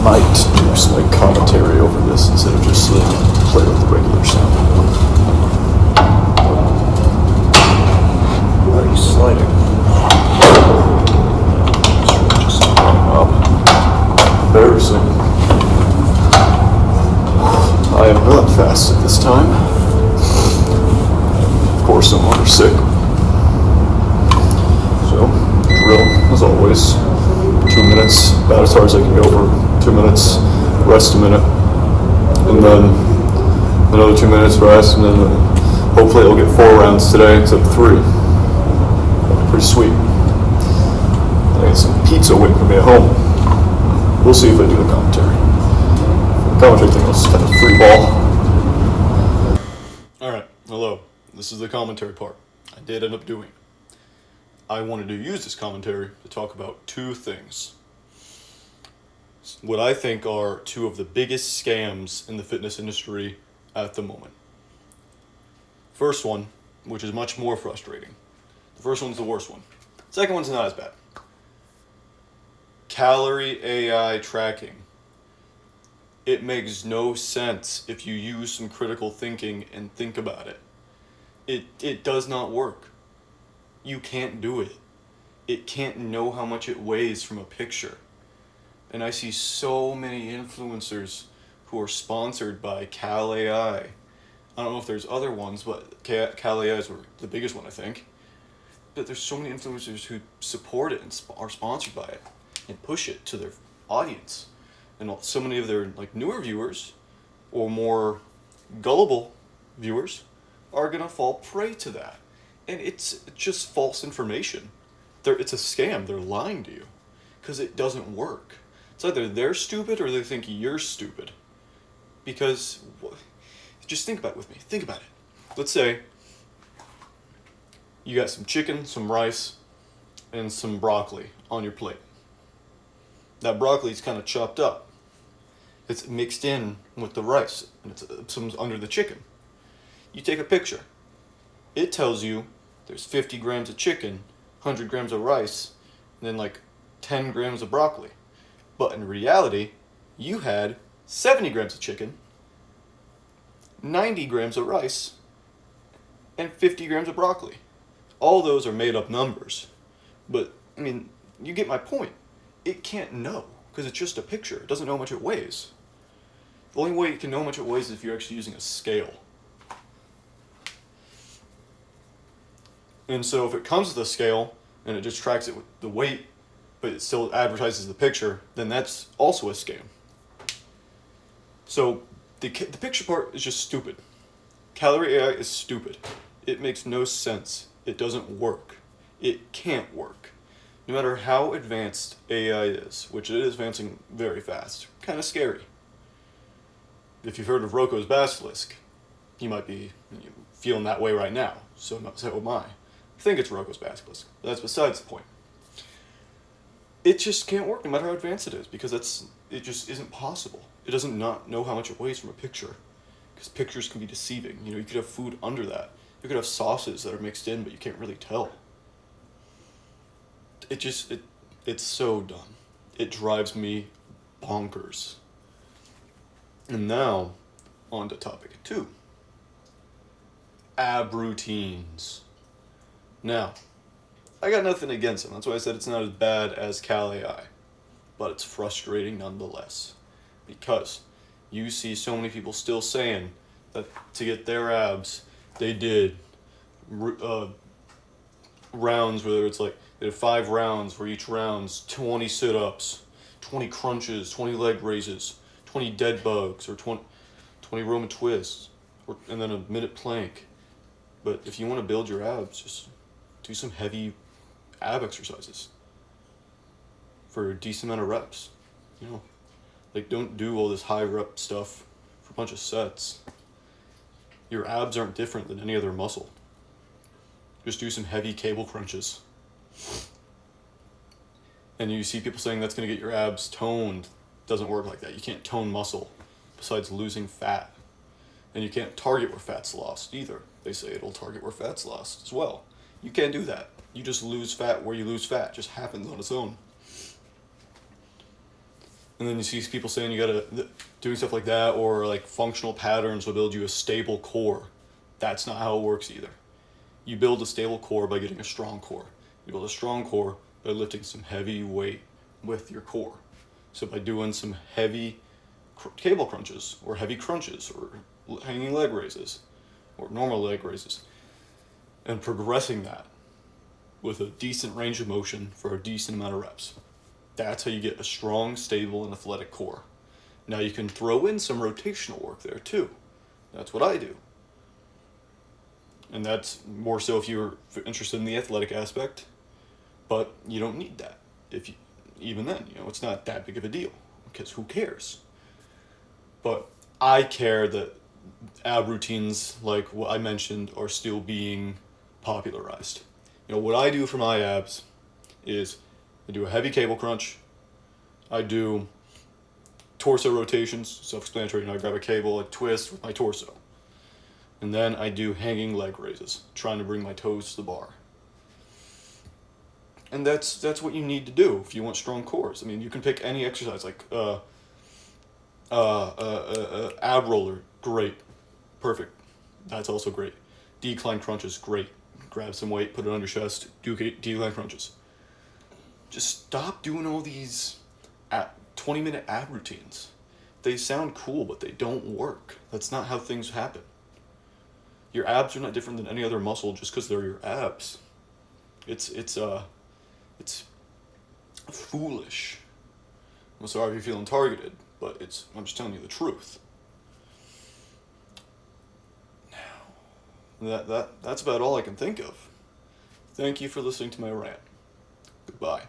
might do some like commentary over this instead of just play with the regular sound. Why are you sliding? Wow. Embarrassing. I am not fast at this time. Of course, someone are sick. So, drill, as always. 2 minutes, about as far as I can go for 2 minutes, rest a minute, and then another 2 minutes rest, and then hopefully I'll get 4 rounds today instead of 3. That'd be pretty sweet. I get some pizza waiting for me at home. We'll see if I do the commentary. The commentary thing was kind of free ball. Alright, hello. This is the commentary part. I did end up doing it. I wanted to use this commentary to talk about 2 things. What I think are 2 of the biggest scams in the fitness industry at the moment. First one, which is much more frustrating. The first one's the worst one. Second one's not as bad. Calorie AI tracking. It makes no sense if you use some critical thinking and think about it. It does not work. You can't do it. It can't know how much it weighs from a picture. And I see so many influencers who are sponsored by Cal AI. I don't know if there's other ones, but Cal AI is the biggest one, I think. But there's so many influencers who support it and are sponsored by it and push it to their audience. And so many of their like newer viewers or more gullible viewers are gonna fall prey to that. And it's just false information. It's a scam. They're lying to you because it doesn't work. It's either they're stupid or they think you're stupid. Because, just think about it with me. Think about it. Let's say you got some chicken, some rice, and some broccoli on your plate. That broccoli's kind of chopped up. It's mixed in with the rice, and it's under the chicken. You take a picture. It tells you there's 50 grams of chicken, 100 grams of rice, and then like 10 grams of broccoli. But in reality, you had 70 grams of chicken, 90 grams of rice, and 50 grams of broccoli. All those are made up numbers. But, I mean, you get my point. It can't know, because it's just a picture. It doesn't know how much it weighs. The only way it can know how much it weighs is if you're actually using a scale. And so if it comes with a scale and it just tracks it with the weight, but it still advertises the picture, then that's also a scam. So the picture part is just stupid. Calorie AI is stupid. It makes no sense. It doesn't work. It can't work. No matter how advanced AI is, which it is advancing very fast, kind of scary. If you've heard of Roko's basilisk, you might be feeling that way right now. So am I. I think it's Roko's basilisk. That's besides the point. It just can't work no matter how advanced it is because it just isn't possible. It doesn't not know how much it weighs from a picture because pictures can be deceiving. You could have food under that. You could have sauces that are mixed in, but you can't really tell. It's so dumb. It drives me bonkers. And now, on to topic 2. Ab routines. Now, I got nothing against them. That's why I said it's not as bad as Cal AI. But it's frustrating nonetheless. Because you see so many people still saying that to get their abs, they did rounds where it's like, they did 5 rounds where each round's 20 sit-ups, 20 crunches, 20 leg raises, 20 dead bugs, or 20 Roman twists, and then a minute plank. But if you want to build your abs, just do some heavy ab exercises for a decent amount of reps. Like don't do all this high rep stuff for a bunch of sets. Your abs aren't different than any other muscle. Just do some heavy cable crunches. And you see people saying that's going to get your abs toned. Doesn't work like that. You can't tone muscle besides losing fat. And you can't target where fat's lost either. They say it'll target where fat's lost as well. You can't do that. You just lose fat where you lose fat. It just happens on its own. And then you see people saying you gotta doing stuff like that, or like functional patterns will build you a stable core. That's not how it works either. You build a stable core by getting a strong core. You build a strong core by lifting some heavy weight with your core. So by doing some heavy cable crunches, or heavy crunches, or hanging leg raises, or normal leg raises, and progressing that with a decent range of motion for a decent amount of reps. That's how you get a strong, stable, and athletic core. Now you can throw in some rotational work there too. That's what I do. And that's more so if you're interested in the athletic aspect, but you don't need that. If you, even then, it's not that big of a deal, because who cares? But I care that ab routines like what I mentioned are still being popularized. What I do for my abs is I do a heavy cable crunch, I do torso rotations, self-explanatory, I grab a cable, I twist with my torso. And then I do hanging leg raises, trying to bring my toes to the bar. And that's what you need to do if you want strong cores. I mean, you can pick any exercise, like ab roller, great, perfect. That's also great. Decline crunches, great. Grab some weight, put it on your chest, do decline crunches. Just stop doing all these 20-minute ab routines. They sound cool, but they don't work. That's not how things happen. Your abs are not different than any other muscle just because they're your abs. It's foolish. I'm sorry if you're feeling targeted, but I'm just telling you the truth. Now, that's about all I can think of. Thank you for listening to my rant. Goodbye.